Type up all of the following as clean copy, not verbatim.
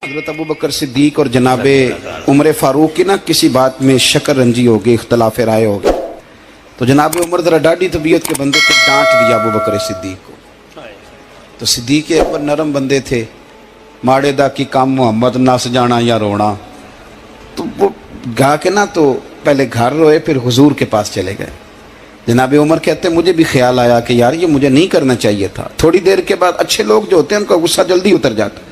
हज़रत अबू बकर सिद्दीक और जनाबे उमर फारूक की ना किसी बात में शक्कर रंजी हो गई, इख्तलाफ राय हो गई, तो जनाबे उमर ज़रा डाढ़ी तबीयत के बंदे को डांट दिया अबू बकर सिद्दीक को। तो सिद्दीक अकबर नरम बंदे थे, माड़े दा की काम मोहम्मद नस जाना या रोना, तो वो गा के ना तो पहले घर रोए फिर हुजूर के पास चले गए। जनाबे उमर कहते मुझे भी ख्याल आया कि यार ये मुझे नहीं करना चाहिए था। थोड़ी देर के बाद अच्छे लोग जो होते हैं उनका गुस्सा जल्दी उतर जाता है।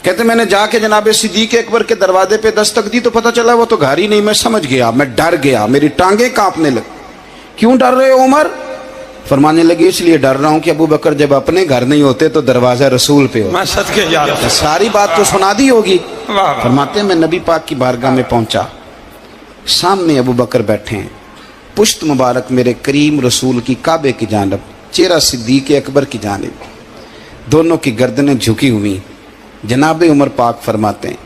कहते मैंने जाके जनाबे सिद्दीक अकबर के दरवाजे पे दस्तक दी तो पता चला वो तो घर ही नहीं। मैं समझ गया, मैं डर गया, मेरी टांगे कांपने लगी। क्यों डर रहे हो उमर? फरमाने लगे इसलिए डर रहा हूं कि अबू बकर जब अपने घर नहीं होते तो दरवाजा रसूल पे हो। मैं सदके जा रहा हूं। सारी बात तो सुना दी होगी। फरमाते मैं नबी पाक की बारगाह में पहुंचा, सामने अबू बकर बैठे हैं, पुश्त मुबारक मेरे करीम रसूल की काबे की जानब, चेहरा सिद्दीक अकबर की जानिब, दोनों की गर्दनें झुकी हुई। जनाब उमर पाक फरमाते हैं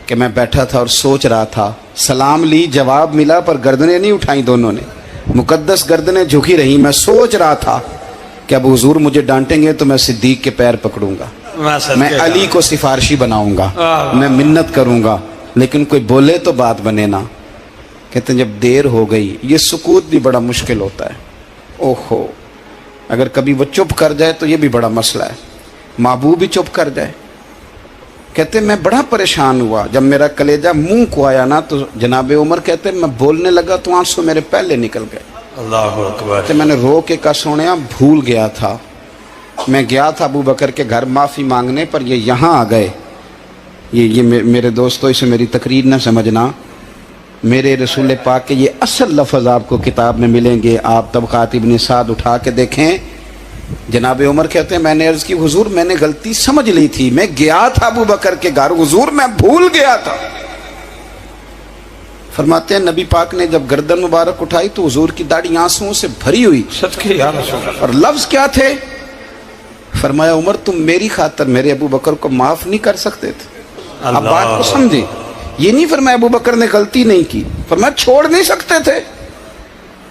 कि मैं बैठा था और सोच रहा था, सलाम ली, जवाब मिला पर गर्दनें नहीं उठाई दोनों ने, मुकद्दस गर्दनें झुकी रही। मैं सोच रहा था कि अब हुजूर मुझे डांटेंगे तो मैं सिद्दीक के पैर पकड़ूंगा, मैं अली को सिफारशी बनाऊंगा, मैं मिन्नत करूंगा, लेकिन कोई बोले तो बात बने ना। कहते हैं जब देर हो गई, ये सुकूत भी बड़ा मुश्किल होता है। ओहो, अगर कभी वो चुप कर जाए तो ये भी बड़ा मसला है, महबूब भी चुप कर जाए। कहते मैं बड़ा परेशान हुआ, जब मेरा कलेजा मुंह को आया ना तो जनाबे उमर कहते मैं बोलने लगा तो आंसू मेरे पहले निकल गए। अल्लाहु अकबर। कहते मैंने रो के का सोनिया भूल गया था, मैं गया था अबू बकर के घर माफ़ी मांगने पर ये यहाँ आ गए। ये मेरे दोस्तों इसे मेरी तकरीर ना समझना, मेरे रसूल पाक के ये असल लफ्ज़ आपको किताब में मिलेंगे। आप तबक़ात इब्न साद उठा के देखें। जनाब उमर कहते हैं मैंने अर्ज़ की हुजूर मैंने गलती समझ ली थी, मैं गया था अबू बकर के घर, हुजूर मैं भूल गया था। फरमाते हैं नबी पाक ने जब गर्दन मुबारक उठाई तो हुजूर की दाढ़ी आंसुओं से भरी हुई। सदके या रसूल अल्लाह। और लफ्ज़ क्या थे? फरमाया उमर तुम मेरी खातर मेरे अबू बकर को माफ़ नहीं कर सकते थे। अब बात को समझे, ये नहीं फरमाया अबू बकर ने गलती नहीं की, फरमाया छोड़ नहीं सकते थे,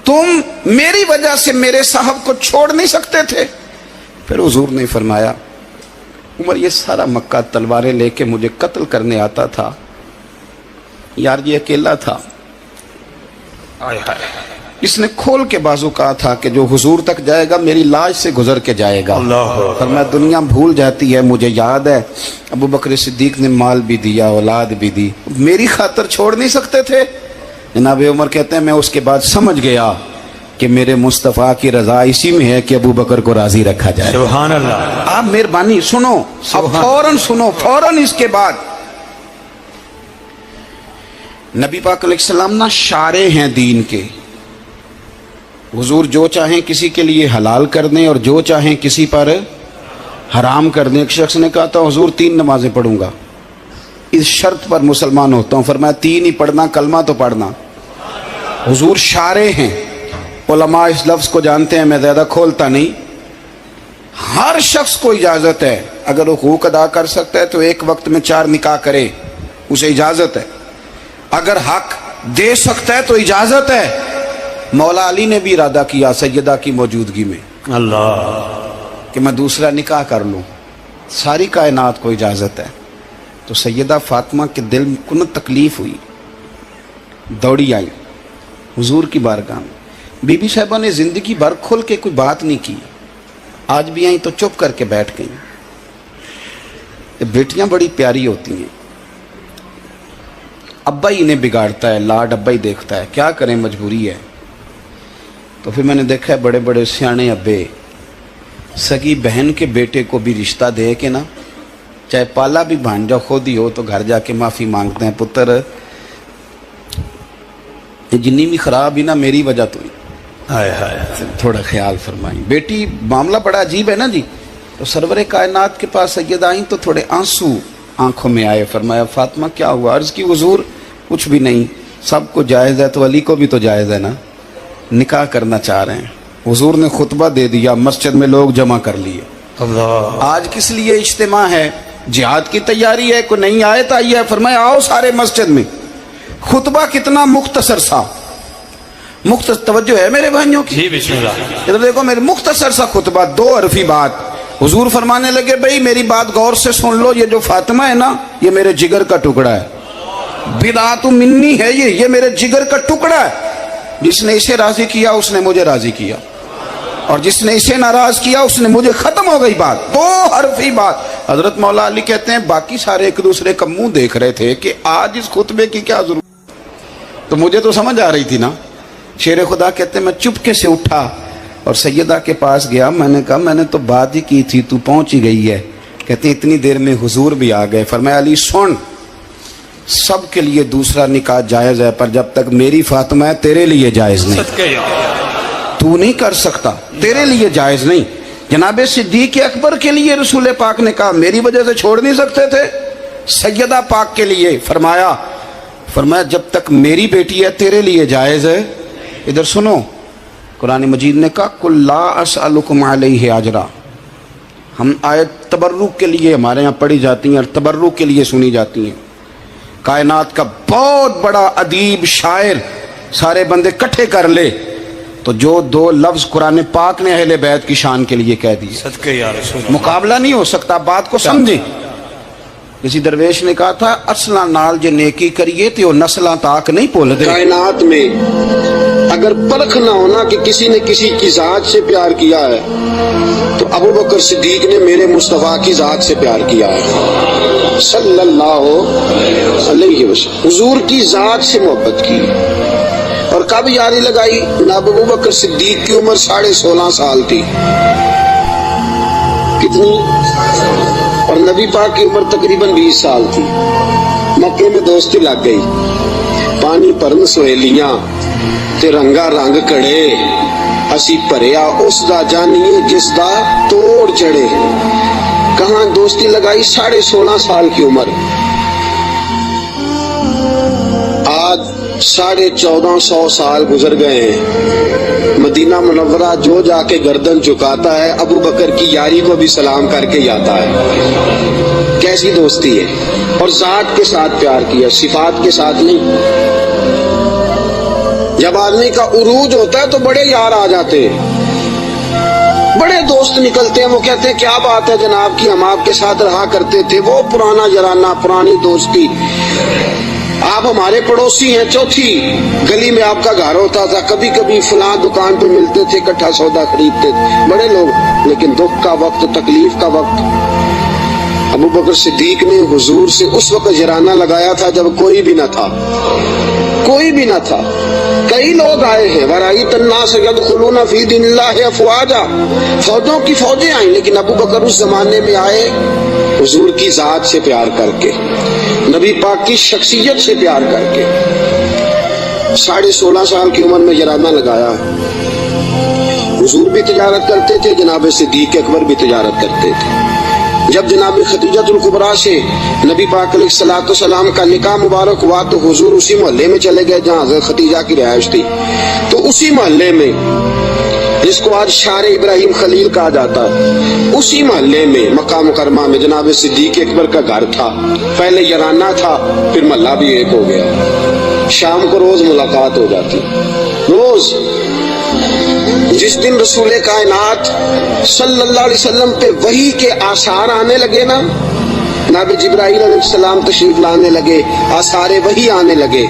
तुम मेरी वजह से मेरे साहब को छोड़ नहीं सकते थे। फिर हुजूर ने फरमाया उमर ये सारा मक्का तलवारें लेके मुझे कत्ल करने आता था, यार ये अकेला था, इसने खोल के बाजू कहा था कि जो हुजूर तक जाएगा मेरी लाश से गुजर के जाएगा। फरमाया दुनिया भूल जाती है, मुझे याद है अबू बकर सिद्दीक ने माल भी दिया, औलाद भी दी, मेरी खातर छोड़ नहीं सकते थे। जनाब उमर कहते हैं मैं उसके बाद समझ गया कि मेरे मुस्तफ़ा की रजा इसी में है कि अबू बकर को राजी रखा जाए। सुभान अल्लाह। आप मेहरबानी सुनो, अब फौरन सुनो, फौरन इसके बाद नबी पाक अलैहिस्सलाम ना शारे हैं दीन के। हुजूर जो चाहें किसी के लिए हलाल कर दें और जो चाहें किसी पर हराम कर दें। एक शख्स ने कहा था हुजूर 3 नमाजें पढ़ूंगा, इस शर्त पर मुसलमान होता हूँ। फरमाया 3 ही पढ़ना, कलमा तो पढ़ना। हुजूर शारे हैं, उलमा इस लफ्ज़ को जानते हैं, मैं ज़्यादा खोलता नहीं। हर शख्स को इजाज़त है, अगर वो हुकूक अदा कर सकता है तो एक वक्त में 4 निकाह करे, उसे इजाज़त है। अगर हक दे सकता है तो इजाज़त है। मौला अली ने भी इरादा किया सैयदा की मौजूदगी में अल्लाह कि मैं दूसरा निकाह कर लूँ, सारी कायनात को इजाज़त है। तो सैयदा फातिमा के दिल को न तकलीफ़ हुई, दौड़ी आई हुजूर की बारगाह में। बीबी साहिबा ने ज़िंदगी भर खुल के कोई बात नहीं की, आज भी आई तो चुप करके बैठ गई। बेटियां बड़ी प्यारी होती हैं, अब्बा ही इन्हें बिगाड़ता है, लाड अब्बा ही देखता है, क्या करें मजबूरी है। तो फिर मैंने देखा है बड़े बड़े सियाने अब्बे सगी बहन के बेटे को भी रिश्ता दे के ना, चाहे पाला भी भांजा खुद ही हो, तो घर जाके माफ़ी मांगते हैं, पुत्र जिन्नी भी खराब ही ना मेरी वजह तो ही, थोड़ा ख्याल फरमाई। बेटी मामला बड़ा अजीब है ना जी। तो सरवरे कायनात के पास सैयद आई तो थोड़े आंसू आंखों में आए। फरमाया फातिमा क्या हुआ? अर्ज़ की हुजूर कुछ भी नहीं, सबको जायज़ है तो अली को भी तो जायज़ है ना, निकाह करना चाह रहे हैं। हुजूर ने खुतबा दे दिया, मस्जिद में लोग जमा कर लिए। आज किस लिए इज्तिमा है? जिहाद की तैयारी है, कोई नई आयत आई है। फरमाया आओ सारे मस्जिद में। खुतबा कितना मुख्तसर सा, तवज्जो है मेरे भाइयों की? जी बिस्मिल्लाह। इधर देखो, मेरे मुख्तसर सा खुतबा, 2 हरफी बात, हुजूर फरमाने लगे, भाई मेरी बात गौर से सुन लो, ये जो फातिमा है ना, ये मेरे जिगर का टुकड़ा है, बिदातु मिन्नी है, ये मेरे जिगर का टुकड़ा है। जिसने इसे राजी किया उसने मुझे राजी किया, और जिसने इसे नाराज किया उसने मुझे, खत्म हो गई बात, दो हरफी बात। हजरत मौला अली कहते हैं बाकी सारे एक दूसरे का मुंह देख रहे थे कि आज इस खुतबे की क्या जरूरत, तो मुझे तो समझ आ रही थी ना। शेर खुदा कहते हैं मैं चुपके से उठा और सैयदा के पास गया, मैंने कहा मैंने तो बात ही की थी, तू पहुंच ही गई है। कहते हैं इतनी देर में हुजूर भी आ गए। फरमाया अली सुन, सब के लिए दूसरा निकाह जायज है, पर जब तक मेरी फातिमा है तेरे लिए जायज नहीं, तू नहीं कर सकता, तेरे लिए जायज नहीं। जनाबे सिद्दीक अकबर के लिए रसूल पाक ने कहा मेरी वजह से छोड़ नहीं सकते थे, सैयदा पाक के लिए फरमाया जब तक मेरी बेटी है तेरे लिए जायज है। इधर सुनो, कुरान मजीद ने कहा कुल्ला असअलुकुम अलैहि अजरा। हम आयत तबर्रुक के लिए हमारे यहाँ पढ़ी जाती हैं और तबर्रुक के लिए सुनी जाती हैं। कायनात का बहुत बड़ा अदीब शायर सारे बंदे इकट्ठे कर ले तो जो दो लफ्ज कुरान पाक ने अहले बैत की शान के लिए कह दिए, सदके या रसूल, मुकाबला नहीं हो सकता। बात को समझे। किसी दरवेश ने कहा था असला नाल जे नेकी करिए तो नस्ला ताक नहीं भूल दे। कायनात में अगर परख ना होना कि किसी ने किसी की जात से प्यार किया है तो अबू बकर सिद्दीक ने मेरे मुस्तफा की जात से प्यार किया है सल्लल्लाहु अलैहि वसल्लम। हुजूर की जात से मोहब्बत की और कब यारी लगाई? जनाब अबू बकर सिद्दीक की उम्र 16.5 साल थी। कितनी? और नबी पाक की उम्र तकरीबन 20 साल थी। मक्के में दोस्ती लग गई, पानी भरन सहेलियां ते रंगा रंग कड़े, असी भरिया उस दा जानिए जिस दा तोड़ चढ़े। कहां दोस्ती लगाई? 16.5 साल की उम्र। आज 1450 साल गुजर गए हैं। मदीना मुनव्वरा जो जाके गर्दन झुकाता है अबू बकर की यारी को भी सलाम करके जाता है। कैसी दोस्ती है! और जात के साथ प्यार किया, सिफात के साथ नहीं। जब आदमी का उरूज होता है तो बड़े यार आ जाते हैं, बड़े दोस्त निकलते हैं। वो कहते हैं क्या बात है जनाब कि हम आपके साथ रहा करते थे, वो पुराना जराना, पुरानी दोस्ती। आप हमारे पड़ोसी हैं, चौथी गली में आपका घर होता था, कभी कभी फलां दुकान पे मिलते थे, इकट्ठा सौदा खरीदते थे, बड़े लोग। लेकिन दुख का वक्त, तकलीफ का वक्त, अबू बकर सिद्दीक ने हुजूर से उस वक्त जराना लगाया था जब कोई भी न था, कोई भी न था। कई लोग आए हैं, वराई तन्नास यदखुलूना फी दीनिल्लाहि अफवाजा, फौजों की फौजें आई, लेकिन अबू बकर उस जमाने में आए हुजूर की जात से प्यार करके, नबी पाक की शख्सियत से प्यार करके। 16.5 साल की उम्र में जराना लगाया। हुजूर भी तिजारत करते थे, जनाब सिद्दीक अकबर भी तिजारत करते थे। जब जनाब खदीजतुल कुबरा से नबी पाक अलैहिस्सलाम का निकाह मुबारक हुआ तो हुजूर उसी मोहल्ले में चले गए जहाँ हज़रत खदीजा की रिहाइश थी। तो उसी मोहल्ले में, जिसको आज शारे इब्राहिम खलील कहा जाता है, उसी मोहल्ले में मक्का मुकरमा में जनाब सिद्दीक अकबर का घर था। पहले यराना था, फिर मोहल्ला भी एक हो गया। शाम को रोज मुलाकात हो जाती, रोज। जिस दिन रसूल कायनात सल्लल्लाहु अलैहि वसल्लम पे वही के आसार आने लगे ना, जनाब जिब्राइल अलैहिस्सलाम तशरीफ लाने लगे, आसारे वही आने लगे,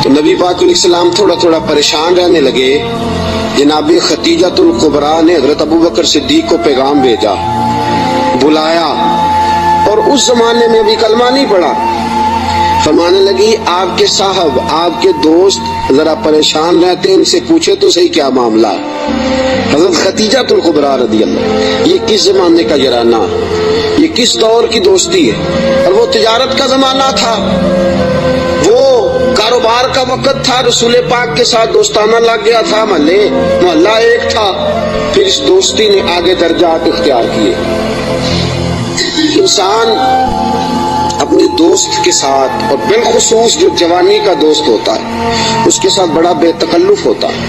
तो नबी पाक अलैहिस्सलाम थोड़ा थोड़ा परेशान रहने लगे। जनाब खदीजतुल कुबरा ने हजरत अबू बकर सिद्दीक को पैगाम भेजा, बुलाया, और उस जमाने में अभी कलमा नहीं पड़ा। फरमाने लगी आपके साहब, आपके दोस्त जरा परेशान रहते हैं, इनसे पूछे तो सही क्या मामला। हजरत खदीजतुल कुबरा रदियल्लाहु, ये किस जमाने का जराना, ये किस दौर की दोस्ती है। और वो तिजारत का जमाना था, वो कारोबार का वक्त था, रसूल पाक के साथ दोस्ताना लग गया था, मोहल्ला एक था। फिर इस दोस्ती ने आगे दर्जात इख्तियार किए। इंसान अपने दोस्त के साथ, और बिलखुसूस जो जवानी का दोस्त होता है, उसके साथ बड़ा बेतकल्लुफ होता है।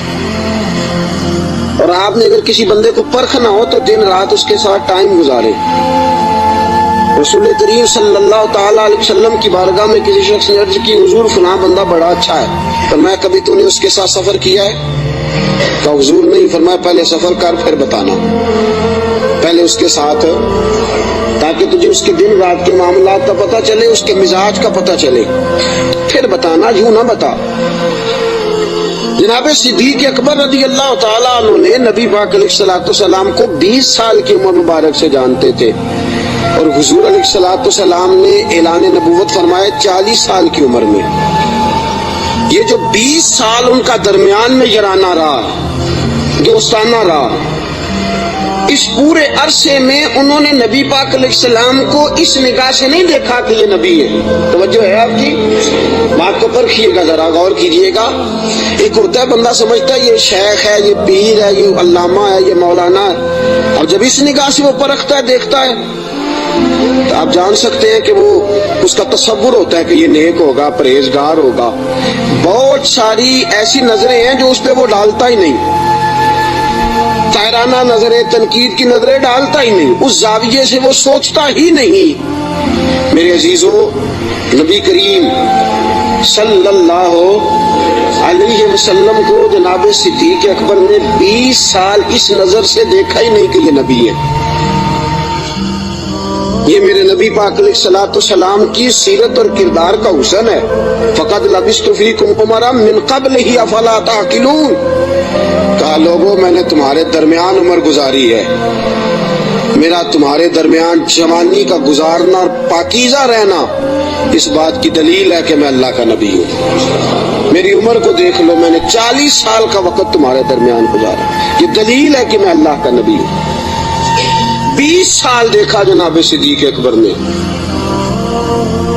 और आपने अगर किसी बंदे को परखना हो तो दिन रात उसके साथ टाइम गुजारे। रसूल करीम सल्लल्लाहु ताला अलैहि वसल्लम की बारगाह में किसी शख्स ने अर्ज की, हुजूर फलां बंदा बड़ा अच्छा है, फरमाया कभी तूने उसके साथ सफर किया है? तो हुजूर नहीं। फरमाया पहले सफर कर फिर बताना, पहले اس کے ساتھ تاکہ تجھے اس کے دن رات کے معاملات کا پتہ چلے, اس کے مزاج کا پتہ چلے, پھر بتانا, یوں نہ بتا. جناب صدیق اکبر رضی اللہ تعالیٰ عنہ نے نبی پاک علیہ الصلوۃ والسلام کو 20 سال کی عمر مبارک سے جانتے تھے, اور حضور علیہ الصلوۃ والسلام نے اعلان نبوت فرمایا 40 سال کی عمر میں. یہ جو 20 سال ان کا درمیان میں یارانہ رہا, دوستانہ رہا, اس پورے عرصے میں انہوں نے نبی پاک علیہ السلام کو اس نگاہ سے نہیں دیکھا کہ یہ نبی ہے. توجہ ہے آپ کی بات کو پرکھیے گا, ذرا غور کیجئے گا. ایک ہوتا ہے بندہ سمجھتا ہے یہ شیخ ہے, یہ پیر ہے, یہ علامہ ہے, یہ مولانا ہے, اور جب اس نگاہ سے وہ پرکھتا ہے, دیکھتا ہے, تو آپ جان سکتے ہیں کہ وہ اس کا تصور ہوتا ہے کہ یہ نیک ہوگا, پرہیزگار ہوگا. بہت ساری ایسی نظریں ہیں جو اس پہ وہ ڈالتا ہی نہیں, تائرانہ نظریں, تنقید کی نظریں ڈالتا ہی نہیں, اس زاویے سے وہ سوچتا ہی نہیں. میرے عزیزو, نبی کریم صلی اللہ علیہ وسلم کو جناب صدیق اکبر نے 20 سال اس نظر سے دیکھا ہی نہیں کہ یہ نبی ہے. یہ میرے نبی پاک علیہ الصلوۃ والسلام کی سیرت اور کردار کا حسن ہے. فقد لبثت فیکم عمرا من قبلہ افلا تعقلون. کہا لوگوں, میں نے تمہارے درمیان عمر گزاری ہے, میرا تمہارے درمیان جوانی کا گزارنا اور پاکیزہ رہنا اس بات کی دلیل ہے کہ میں اللہ کا نبی ہوں. میری عمر کو دیکھ لو, میں نے 40 سال کا وقت تمہارے درمیان گزارا, یہ دلیل ہے کہ میں اللہ کا نبی ہوں. 20 سال دیکھا جناب صدیق اکبر نے,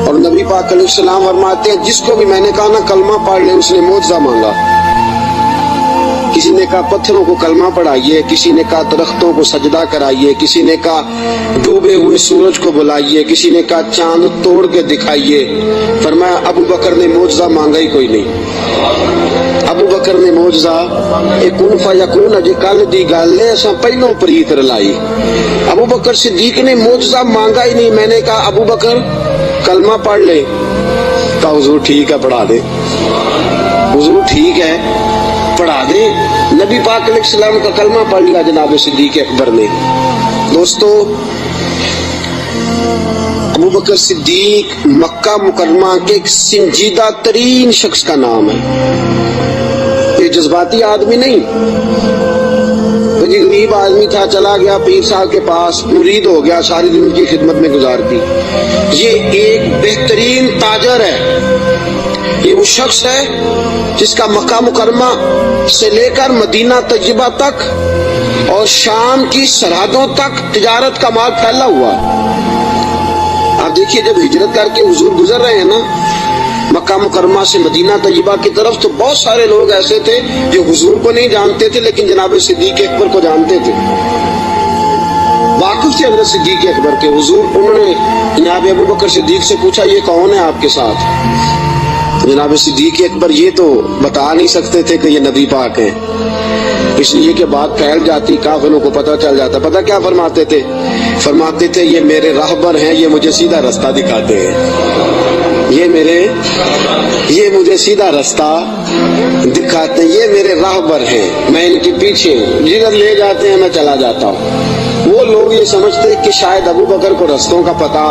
اور نبی پاک علیہ السلام فرماتے ہیں جس کو بھی میں نے کہا نا کلمہ پڑھ لے, اس نے معجزہ مانگا. کسی نے کہا پتھروں کو کلمہ پڑھائیے, کسی نے کہا درختوں کو سجدہ کرائیے, کسی نے کہا ڈوبے ہوئے سورج کو بلائیے, کسی نے کہا چاند توڑ کے دکھائیے. فرمایا ابو بکر نے معجزہ مانگا ہی کوئی نہیں. ابو بکر نے معجزہ ایک کن فیکون جی کل دی گل ہے, اساں پہلوں پریت رلائی. ابو بکر صدیق نے معجزہ مانگا ہی نہیں. میں نے کہا ابو بکر کلمہ پڑھ لے, کہا حضور ٹھیک ہے پڑھا دے, حضور ٹھیک ہے پڑھا دے. نبی پاک علیہ السلام کا کلمہ پڑھ لیا جناب صدیق اکبر نے. دوستو, ابو بکر صدیق مکہ مکرمہ کے ایک سنجیدہ ترین شخص کا نام ہے. یہ جذباتی آدمی نہیں, یہ غریب آدمی تھا, چلا گیا پیر صاحب کے پاس, مرید ہو گیا, ساری دن کی خدمت میں گزار دی. یہ ایک بہترین تاجر ہے. یہ وہ شخص ہے جس کا مکہ مکرمہ سے لے کر مدینہ طیبہ تک اور شام کی سرحدوں تک تجارت کا مال پھیلا ہوا. آپ دیکھیے جب ہجرت کر کے حضور گزر رہے ہیں نا مکہ مکرمہ سے مدینہ طیبہ کی طرف, تو بہت سارے لوگ ایسے تھے جو حضور کو نہیں جانتے تھے لیکن جناب صدیق اکبر کو جانتے تھے, واقف تھے حضرت صدیق اکبر کے. حضور انہوں نے جناب ابو بکر صدیق سے پوچھا یہ کون ہے آپ کے ساتھ؟ جناب صدیق اکبر یہ تو بتا نہیں سکتے تھے کہ یہ نبی پاک ہیں, اس لیے کہ بات پھیل جاتی, کافروں کو پتہ چل جاتا. پتہ کیا فرماتے تھے؟ فرماتے تھے یہ میرے راہبر ہیں, یہ مجھے سیدھا رستہ دکھاتے ہیں, یہ مجھے سیدھا رستہ دکھاتے ہیں, یہ میرے راہبر ہیں, میں ان کے پیچھے ہوں, جدھر لے جاتے ہیں میں چلا جاتا ہوں. وہ لوگ یہ سمجھتے کہ شاید ابو بکر کو رستوں کا پتہ,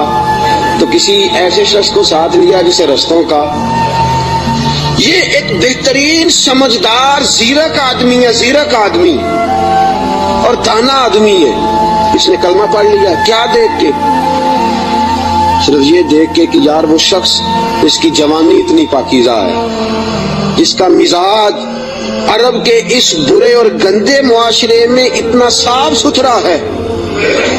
تو کسی ایسے شخص کو ساتھ لیا جسے رستوں کا. یہ ایک بہترین سمجھدار زیرک آدمی ہے, زیرک آدمی اور دانا آدمی ہے. اس نے کلمہ پڑھ لیا. کیا دیکھ کے؟ صرف یہ دیکھ کے کہ یار وہ شخص اس کی جوانی اتنی پاکیزہ ہے, جس کا مزاج عرب کے اس برے اور گندے معاشرے میں اتنا صاف ستھرا ہے,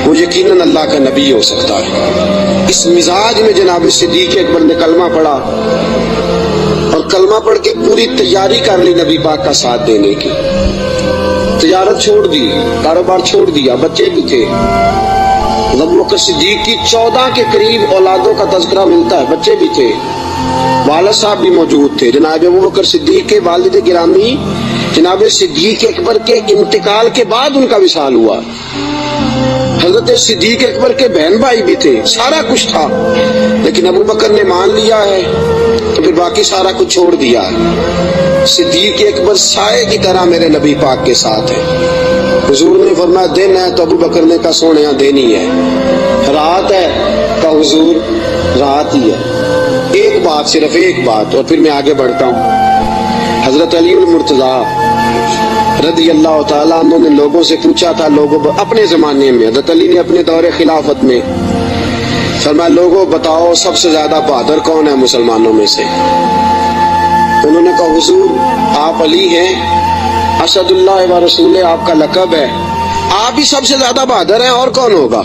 وہ یقیناً اللہ کا نبی ہو سکتا ہے. اس مزاج میں جناب صدیق اکبر نے کلمہ پڑھا, اور کلمہ پڑھ کے پوری تیاری کر لی نبی پاک کا ساتھ دینے کی. تجارت چھوڑ دی, کاروبار چھوڑ دیا, بچے بھی تھے. ابو بکر صدیق کی 14 کے قریب اولادوں کا تذکرہ ملتا ہے, بچے بھی تھے, والد صاحب بھی موجود تھے. جناب ابو بکر صدیق کے والد گرامی جناب صدیق اکبر کے انتقال کے بعد ان کا وصال ہوا. حضرت صدیق اکبر کے بہن بھائی بھی تھے, سارا کچھ تھا, لیکن ابو بکر نے مان لیا ہے تو پھر باقی سارا کچھ چھوڑ دیا ہے. صدیق اکبر سائے کی طرح میرے نبی پاک کے ساتھ ہے. हुजूर ने फरमाया दिन है, तो अबू बकर ने कहा सोने दिन ही है। रात है, कहा हुजूर रात ही है। एक बात, सिर्फ एक बात, और फिर मैं आगे बढ़ता हूँ। हजरत अली मुर्तजा रदी अल्लाह ताला अन्हु ने लोगों से पूछा था, लोगों अपने जमाने में, हजरत अली ने अपने दौरे खिलाफत में फरमाया लोगों बताओ सबसे ज्यादा बहादुर कौन है मुसलमानों में से। उन्होंने कहा हुजूर आप अली हैं, असदुल्लाह व रसूल आपका लक़ब है, आप ही सबसे ज्यादा बहादुर हैं, और कौन होगा।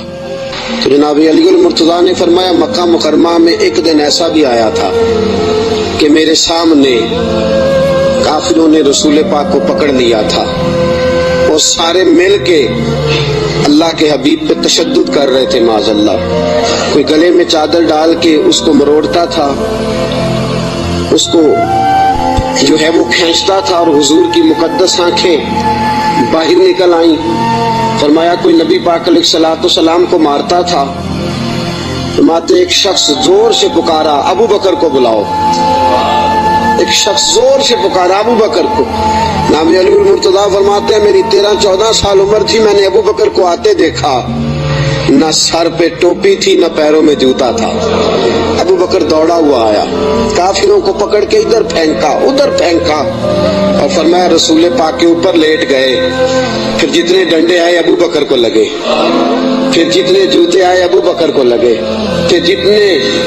तो जनाब अली मुर्तजा ने फरमाया मक्का मुकरमा में एक दिन ऐसा भी आया था कि मेरे सामने काफिरों ने रसूल पाक को पकड़ लिया था और सारे मिल के अल्लाह के हबीब पे तशद्दुद कर रहे थे माज़अल्लाह। कोई गले में चादर डाल के उसको मरोड़ता था, उसको जो है वो खींचता था, और हुजूर की मुकद्दस आंखें बाहर निकल आईं। फरमाया कोई नबी पाक अलैहिस्सलाम को मारता था। फरमाते एक शख्स जोर से पुकारा अबू बकर को बुलाओ। एक शख्स जोर से पुकारा अबू बकर को। नाम अली मुर्तजा फरमाते हैं मेरी 13-14 साल उम्र थी, मैंने अबू बकर को आते देखा, न सर पे टोपी थी न पैरों में जूता था। अबू बकर दौड़ा हुआ आया, काफिरों को पकड़ के इधर फेंका उधर फेंका और फरमाया रसूल पाक के ऊपर लेट गए। फिर जितने डंडे आए अबू बकर को लगे, फिर जितने जूते आए अबू बकर को लगे, फिर जितने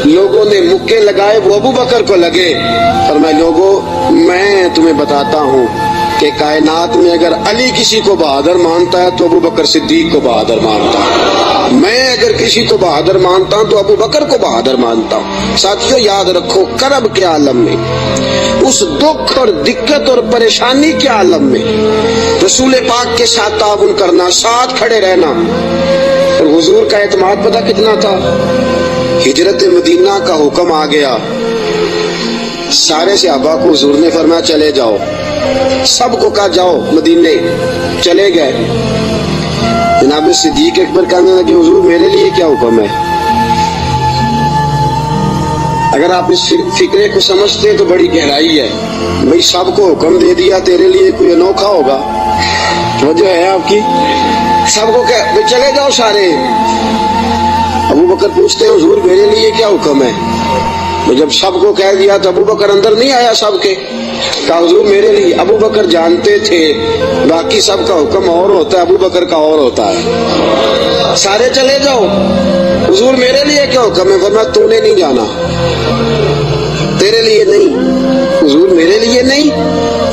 लोगों ने मुक्के लगाए वो अबू बकर को लगे। फरमाया लोगों मैं तुम्हें बताता हूँ कि कायनात में अगर अली किसी को बहादुर मानता है तो अबू बकर सिद्दीक को बहादुर मानता है। मैं अगर किसी को बहादुर मानता हूँ तो अबू बकर को बहादुर मानता हूँ। साथियों याद रखो करब के आलम में, उस दुख और दिक्कत और परेशानी के आलम में रसूल पाक के साथ ताउन करना, साथ खड़े रहना। और हुजूर का एतमाद पता कितना था। हिजरत मदीना का हुक्म आ गया, सारे सहाबा को हुजूर ने फरमाया चले जाओ, सबको कहा जाओ मदीने, चले गए। जनाब सिद्दीक अकबर कहने लगे हुजूर मेरे लिए क्या हुक्म है। अगर आप इस फिक्रे को समझते तो बड़ी गहराई है। भाई सबको हुक्म दे दिया, तेरे लिए कोई अनोखा होगा, वो जो है आपकी, सबको कह चले जाओ सारे। अबू बकर पूछते हैं हुजूर मेरे लिए क्या हुक्म है। तो जब सबको कह दिया तो अबू बकर अंदर नहीं आया सबके, कहा हुजूर मेरे लिए। अबू बकर जानते थे बाकी सबका हुक्म और होता है, अबू बकर का और होता है। सारे चले जाओ, हुजूर मेरे लिए क्या हुक्म है। फरमाया तूने नहीं जाना, तेरे लिए नहीं। हुजूर मेरे लिए नहीं।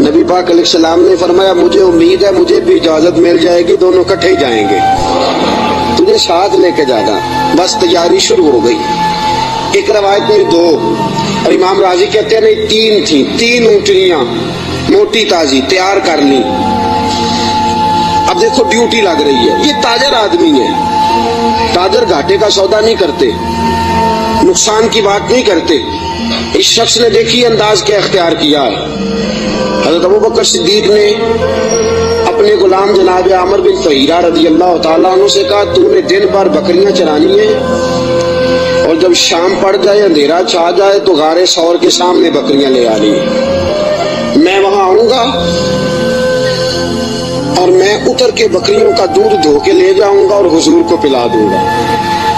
नबी पाक अलैहिस्सलाम ने फरमाया मुझे उम्मीद है मुझे भी इजाजत मिल जाएगी, दोनों इकट्ठे ही जाएंगे, तुझे साथ लेके जाना। बस तैयारी शुरू हो गई। एक रवायत में 2 और इमाम राजी कहते हैं नहीं 3 थी, 3 ऊंटनियां मोटी ताजी तैयार कर ली। अब देखो ड्यूटी लग रही है, ये ताजर आदमी है, ताजर घाटे का सौदा नहीं करते, नुकसान की बात नहीं करते। इस शख्स ने देखी अंदाज क्या इख्तियार किया है। हज़रत अबू बकर सिद्दीक ने अपने गुलाम जनाब आमर बिन फहीरा रज़ी अल्लाह ताला अन्हु से कहा तूने दिन भर बकरियां चरानी है और जब शाम पड़ जाए अंधेरा छा जाए तो गारे सौर के सामने बकरियां ले आनी है। मैं वहां आऊंगा और मैं उतर के बकरियों का दूध धो के ले जाऊंगा और हुजूर को पिला दूंगा।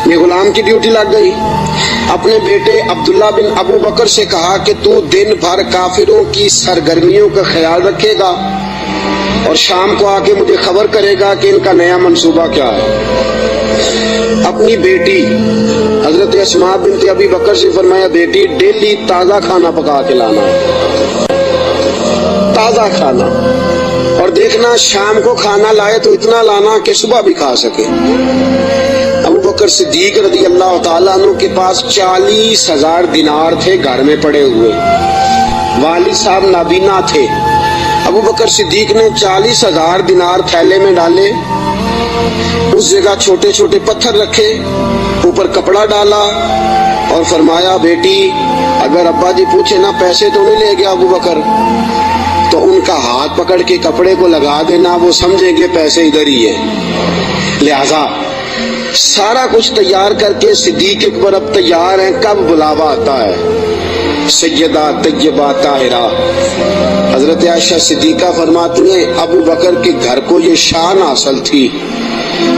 ये गुलाम की ड्यूटी लग गई। अपने बेटे अब्दुल्ला बिन अबू बकर से कहा कि तू दिन भर काफिरों की सरगर्मियों का ख्याल रखेगा और शाम को आके मुझे खबर करेगा कि इनका नया मंसूबा क्या है। अपनी बेटी हजरत अस्मा बिनत अबी बकर से फरमाया बेटी डेली ताजा खाना पका के लाना है, ताजा खाना, और देखना शाम को खाना लाए तो इतना लाना कि सुबह भी खा सके। अबू बकर सिद्दीक रज़ी अल्लाह ताला अन्हु के पास 40,000 दिनार थे घर में पड़े हुए। वालिद साहब नाबीना थे। अबू बकर सिद्दीक ने 40,000 दिनार थैले में डाले, उस जगह छोटे छोटे पत्थर रखे, ऊपर कपड़ा डाला और फरमाया बेटी अगर अब्बा जी पूछे ना पैसे तो नहीं ले गया अबू बकर, तो उनका हाथ पकड़ के कपड़े को लगा देना, वो समझेंगे पैसे इधर ही है। लिहाजा सारा कुछ तैयार करके सिद्दीक अकबर अब तैयार हैं, कब बुलावा आता है। सैयदा तैयबा ताहिरा। हजरत आयशा सिद्दीका फरमाती हैं अबू बकर के घर को ये शान हासिल थी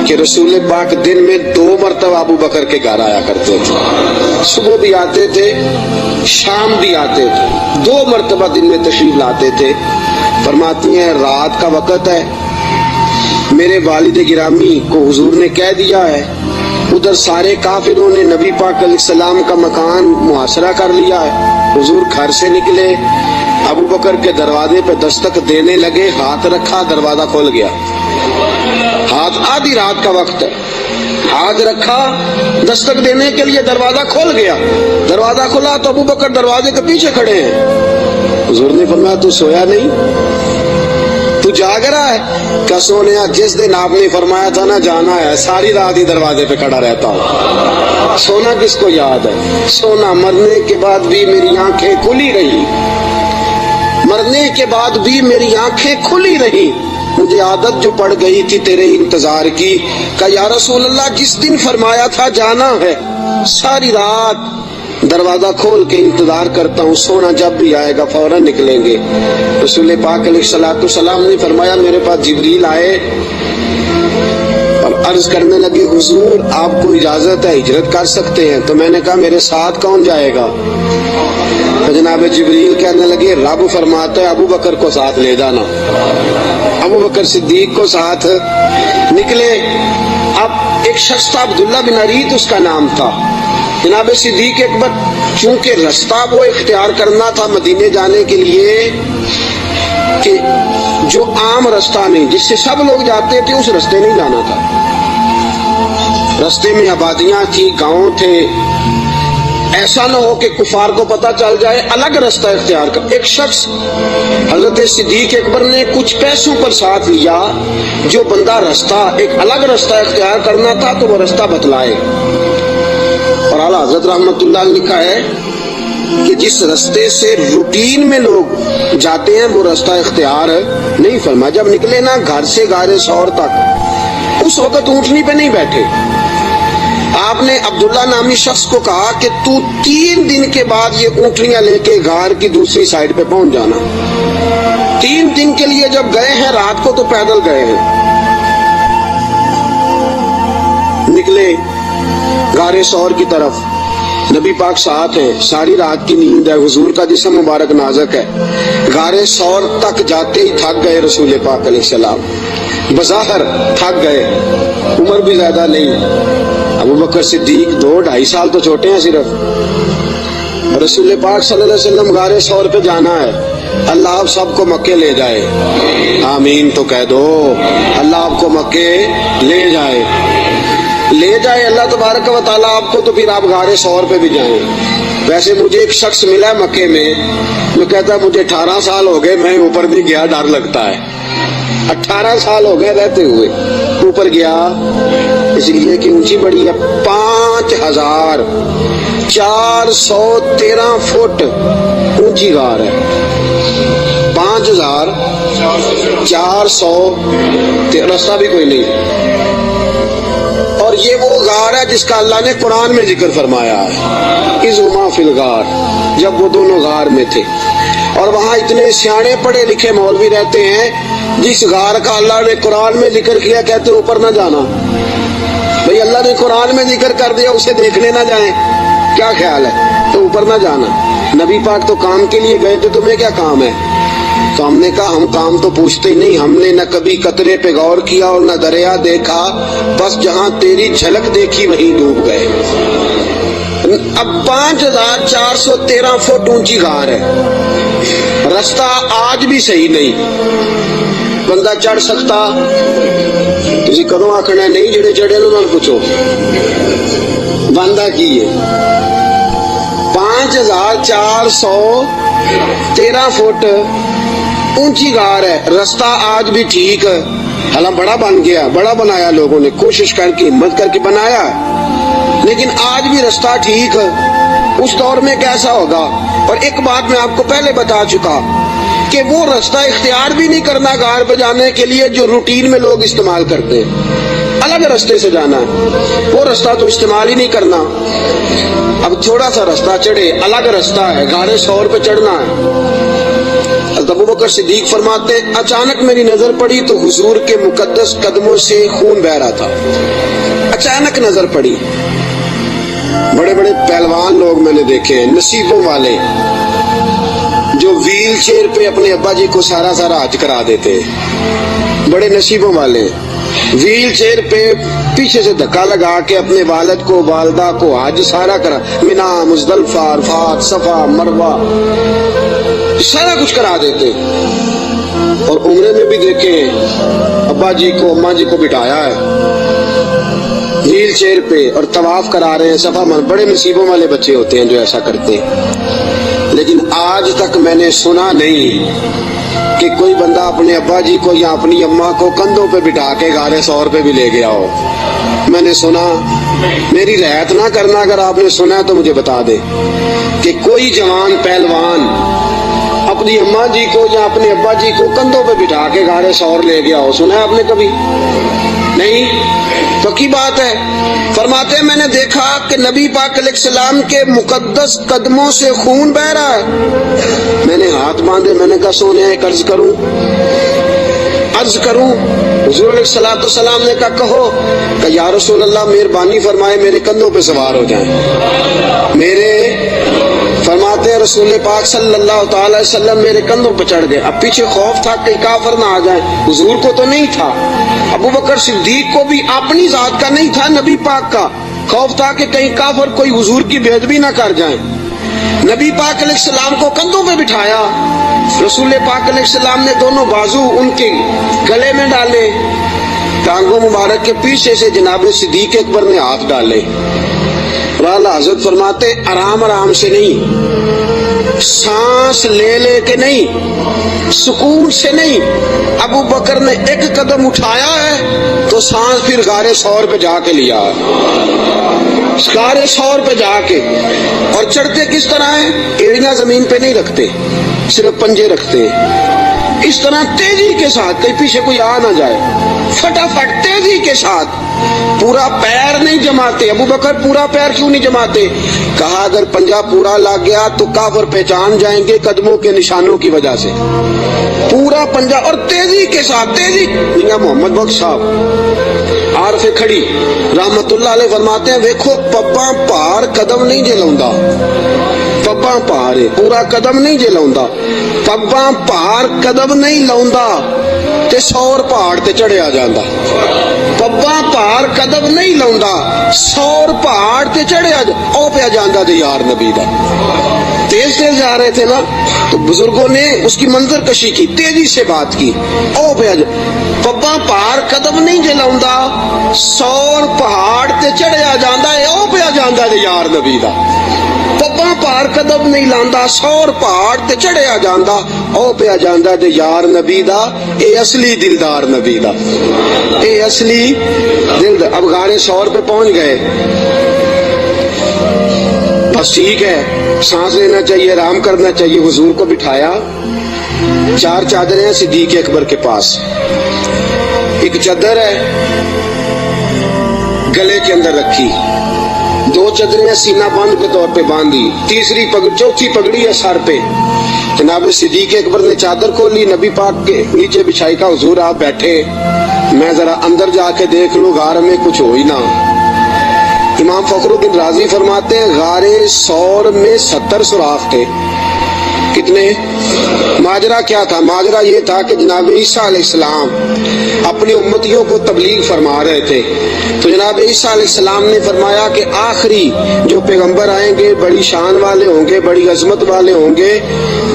कि रसूल पाक दिन में 2 मरतबा अबू बकर के घर आया करते थे। सुबह भी आते थे, शाम भी आते थे, 2 मरतबा दिन में तशरीफ लाते थे। फरमाती हैं रात का वक़्त है, मेरे वालिद गिरामी को हुजूर ने कह दिया है, उधर सारे काफिरों ने नबी पाक अलैहिस्सलाम का मकान मुहासरा कर लिया है। हुजूर घर से निकले, अबू बकर के दरवाजे पे दस्तक देने लगे, हाथ रखा, दरवाजा खोल गया। हाथ, आधी रात का वक्त है, हाथ रखा, दस्तक देने के लिए दरवाजा खोल गया। दरवाजा खुला तो अबू बकर दरवाजे के पीछे खड़े हैं। हुजूर ने फरमाया तू सोया नहीं, तू जाग रहा है? क्या सोने, जिस दिन आपने फरमाया था ना जाना है, सारी रात ही दरवाजे पे खड़ा रहता हूँ। सोना किसको याद है? सोना मरने के बाद भी मेरी आंखें खुली रही, मरने के बाद भी मेरी आंखें खुली रही। मुझे आदत जो पड़ गई थी तेरे इंतजार की, का या रसूल अल्लाह जिस दिन फरमाया था जाना है, सारी रात दरवाजा खोल के इंतजार करता हूँ, सोना जब भी आएगा फौरन निकलेंगे। रसूल पाक अलैहिस्सलाम ने फरमाया मेरे पास जिब्रील आए और अर्ज करने लगे हुजूर आपको इजाजत है, हिजरत कर सकते हैं। तो मैंने कहा मेरे साथ कौन जाएगा? तो जनाब जिब्रील कहने लगे रब फरमाता है अबू बकर को साथ ले जाना। अबू बकर सिद्दीक को साथ निकले। अब एक शख्स था अब्दुल्ला बिन अरीत उसका नाम था। जनाब सिद्दीक अकबर चूंकि रास्ता वो इख्तियार करना था मदीने जाने के लिए कि जो आम रास्ता नहीं जिससे सब लोग जाते थे, उस रास्ते नहीं जाना था। रास्ते में आबादियां थी, गांव थे, ऐसा न हो कि कुफार को पता चल जाए, अलग रास्ता इख्तियार कर। एक शख्स हजरत सिद्दीक अकबर ने कुछ पैसों पर साथ लिया, जो बंदा रास्ता एक अलग रास्ता इख्तियार करना था तो वो रास्ता बतलाए। और आला हजरत रहमतुल्लाह लिखा है कि जिस रास्ते से रूटीन में लोग जाते हैं वो रास्ता इख्तियार नहीं फरमा। जब निकले ना घर से गारे सौर तक, उस वक्त ऊंटनी पे नहीं बैठे। आपने अब्दुल्ला नामी शख्स को कहा कि तू 3 दिन के बाद ये ऊंटनियां लेके गार की दूसरी साइड पे पहुंच जाना। 3 दिन के लिए जब गए हैं, रात को तो पैदल गए हैं, निकले गारे सौर की तरफ। नबी पाक साथ है, सारी रात की नींद है, हुजूर का जिस्म मुबारक नाजुक है। गारे सौर तक जाते ही थक गए रसूल पाक अलैहिस्सलाम, बज़ाहिर थक गए, उम्र भी ज्यादा नहीं। अबू बकर सिद्दीक 2-2.5 साल तो छोटे हैं सिर्फ। रसूल पाक सल्लल्लाहु अलैहि वसल्लम गारे सौर पे जाना है, अल्लाह आप सबको मक्के ले जाए, आमीन तो कह दो। अल्लाह आपको मक्के ले जाए, ले जाए अल्लाह तबारक व तआला आपको, तो फिर आप गारे सौर पे भी जाएं। वैसे मुझे एक शख्स मिला है मक्के में, जो कहता मुझे 18 साल हो गए, मैं ऊपर भी गया, डर लगता है। 18 साल हो गए रहते हुए, ऊपर गया इसलिए कि ऊंची बड़ी है। 5413 फुट ऊंची गार है। 5400, रास्ता भी कोई नहीं। और ये वो गार है जिसका अल्लाह ने कुरान में जिक्र फरमाया है, इज़ुमा फिल गार, जब वो दोनों गार में थे। और वहां इतने सियाणे पढ़े लिखे मौलवी रहते हैं, जिस गार का अल्लाह ने कुरान में जिक्र किया कहते ऊपर ना जाना। भाई अल्लाह ने कुरान में जिक्र कर दिया, उसे देखने ना जाए, क्या ख्याल है? तो ऊपर ना जाना। नबी पाक तो काम के लिए गए थे, तुम्हें क्या काम है? तो हमने कहा हम काम तो पूछते ही नहीं, हमने न कभी कतरे पे गौर किया और न दरिया देखा, बस जहां तेरी झलक देखी वहीं डूब गए। अब 5413 फुट ऊंची गार है, रास्ता आज भी सही नहीं, बंदा चढ़ सकता? तुसी कदों आखना नहीं, जेड़े चढ़े ने उन्होंने पूछो बंदा की है। 5413 फुट ऊंची गार है, रास्ता आज भी ठीक, हालांकि बड़ा बन गया, बड़ा बनाया लोगों ने, कोशिश करके हिम्मत करके बनाया, लेकिन आज भी रास्ता ठीक। उस दौर में कैसा होगा? और एक बात मैं आपको पहले बता चुका कि वो रास्ता इख्तियार भी नहीं करना गार पे जाने के लिए जो रूटीन में लोग इस्तेमाल करते हैं। अलग रास्ते से जाना है, वो रास्ता तो इस्तेमाल ही नहीं करना। अब थोड़ा सा रास्ता चढ़े, अलग रास्ता है, गाड़े 100 पे चढ़ना है। अबू बकर सिद्दीक फरमाते, अचानक मेरी नजर पड़ी तो हुजूर के मुकद्दस कदमों से खून बह रहा था। अचानक नजर पड़ी। बड़े बड़े पहलवान लोग मैंने देखे हैं, नसीबों वाले, जो व्हील चेयर पे अपने अब्बा जी को सारा सारा हज करा देते। बड़े नसीबों वाले व्हील चेयर पे पीछे से धक्का लगा के अपने वालिद को, वालदा को हज सारा करा, मिना, मुजदलिफा, अरफात, सफा, मरवा, सारा कुछ करा देते। और उम्रे में भी देखे अब्बा जी को, अम्मा जी को बिठाया है व्हील चेयर पे और तवाफ करा रहे हैं सफा मर। बड़े नसीबों वाले बच्चे होते हैं जो ऐसा करते हैं। लेकिन आज तक मैंने सुना नहीं कि कोई बंदा अपने अब्बा जी को या अपनी अम्मा को कंधों पे बिठा के गारे 100 पे भी ले गया हो। मैंने सुना, मेरी रहत ना करना अगर आपने सुना तो मुझे बता दे कि कोई जवान पहलवान अपनी अम्मा जी को या अपने अब्बा जी को कंधों पे बिठा के गारे 100 ले गया हो। सुना है आपने कभी? नहीं। तो की बात है। फरमाते मैंने देखा कि नबी पाक अलैहिस्सलाम के मुकद्दस कदमों से खून बह रहा है। मैंने हाथ बांधे, मैंने कहा सोने एक अर्ज करूं। हुजूर अलैहिस्सलाम ने कहा कहो। कि या रसूल अल्लाह मेहरबानी फरमाए मेरे कंधों पे सवार हो जाएं। मेरे फरमाते हैं रसूल पाक सल्लल्लाहु अलैहि वसल्लम मेरे कंधों पे चढ़ गए। अब पीछे खौफ था कि काफिर ना आ जाए। हुजूर को तो नहीं था, अबू बकर सिद्दीक को भी अपनी जात का नहीं था, नबी पाक का खौफ था कि कहीं काफिर कोई हुजूर की बेअदबी ना कर जाए। नबी पाक अलैहिस्सलाम को कंधों पे बिठाया। रसूल पाक अलैहिस्सलाम ने दोनों बाजू उनके गले में डाले। टांगों मुबारक के पीछे से जनाब सिद्दीक अकबर ने हाथ डाले। आला हज़रत फरमाते आराम आराम से नहीं, सांस ले ले के नहीं, सुकून से नहीं। अबू बकर ने एक कदम उठाया है तो सांस फिर गारे 100 पे जाके लिया, गारे 100 पे जाके। और चढ़ते किस तरह है? एड़ियां जमीन पे नहीं रखते, सिर्फ पंजे रखते। इस तरह तेजी के साथ, कहीं पीछे कोई आ ना जाए, फटाफट तेजी के साथ। पूरा पैर नहीं जमाते। अबू बकर पूरा पैर क्यों नहीं जमाते? कहा अगर पंजा पूरा लग गया तो काफिर पहचान जाएंगे कदमों के निशानों की वजह से। पूरा पंजा और तेजी के साथ, तेजी। मियां मोहम्मद बख्श साहब आरफे खड़ी रहमतुल्लाह अलैह फरमाते हैं देखो पब्बा पार कदम नहीं जलाउंदा, पब्बा पार है पूरा कदम नहीं जलाउंदा। पब्बा पार कदम नहीं लाउंदा ते 100 पहाड़ ते चढ़िया जांदा। पब्बा पार कदम नहीं लाउंदा 100 पहाड़ ते चढ़िया ओ पे जांदा ते यार नबी दा। तेज तेज जा रहे थे ना तो बुजुर्गों ने उसकी मंजर कशी की, तेजी से बात की। ओ पे पब्बा पार कदम नहीं जलाउंदा 100 पहाड़ ते चढ़िया जांदा ओ पे जांदा ते यार नबी दा। पब्बा पार कदम नहीं लांदा 100 पहाड़ ते चढ़िया जांदा ओ पे जांदा ते यार नबी दा। ए असली दिलदार नबी दा, ए असली दिलदार। अब गाड़े 100 पे पहुंच गए, बस ठीक है, सांस लेना चाहिए, आराम करना चाहिए। हुजूर को बिठाया, 4 चादरें हैं सिद्दीक अकबर के पास। एक चादर है गले के अंदर रखी, 2 चादरें सीना बंद के तौर पे बांधी, चौथी पगड़ी है सर पे। जनाब सिद्दीक अकबर ने चादर खोली, नबी पाक के नीचे बिछाई का हुजूर आप बैठे, मैं जरा अंदर जाके देख लूं गार में कुछ हो ही ना। इमाम फखरुद्दीन राजी फरमाते हैं गारे 100 में 70 सुराख थे। कितने? माजरा क्या था? माजरा ये था कि जनाब ईसा अलैहिस्सलाम अपनी उम्मतियों को तबलीग फरमा रहे थे। तो जनाब ईसा अलैहिस्सलाम ने फरमाया कि आखिरी जो पैगंबर आएंगे बड़ी शान वाले होंगे, बड़ी अजमत वाले होंगे,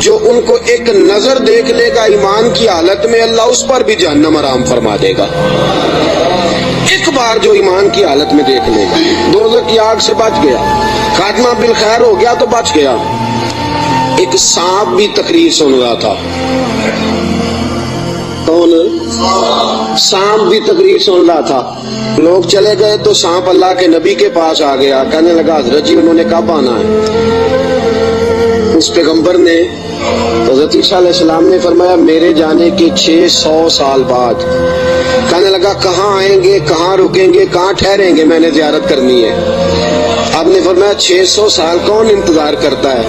जो उनको एक नजर देख लेगा ईमान की हालत में अल्लाह उस पर भी जहन्नम हराम फरमा देगा। एक बार जो ईमान की हालत में देख लेगा, दोज़ख की आग से बच गया, खात्मा बिल खैर हो गया तो बच गया। एक सांप भी तकरीर सुन रहा था। कौन? सांप भी तकरीर सुन रहा था। लोग चले गए तो सांप अल्लाह के नबी के पास आ गया, कहने लगा हजरत जी उन्होंने कब आना है? उस पैगंबर ने, हजरत ईसा अलैहिस्सलाम ने फरमाया मेरे जाने के 600 साल बाद। کہنے لگا کہاں آئیں گے, کہاں رکیں گے, کہاں ٹھہریں گے, میں نے زیارت کرنی ہے. آپ نے فرمایا 600 سال کون انتظار کرتا ہے؟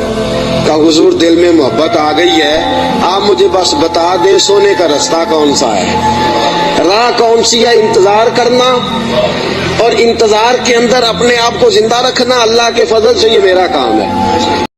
کہا حضور دل میں محبت آ گئی ہے, آپ مجھے بس بتا دیں سونے کا رستہ کون سا ہے, راہ کون سی ہے. انتظار کرنا اور انتظار کے اندر اپنے آپ کو زندہ رکھنا اللہ کے فضل سے یہ میرا کام ہے.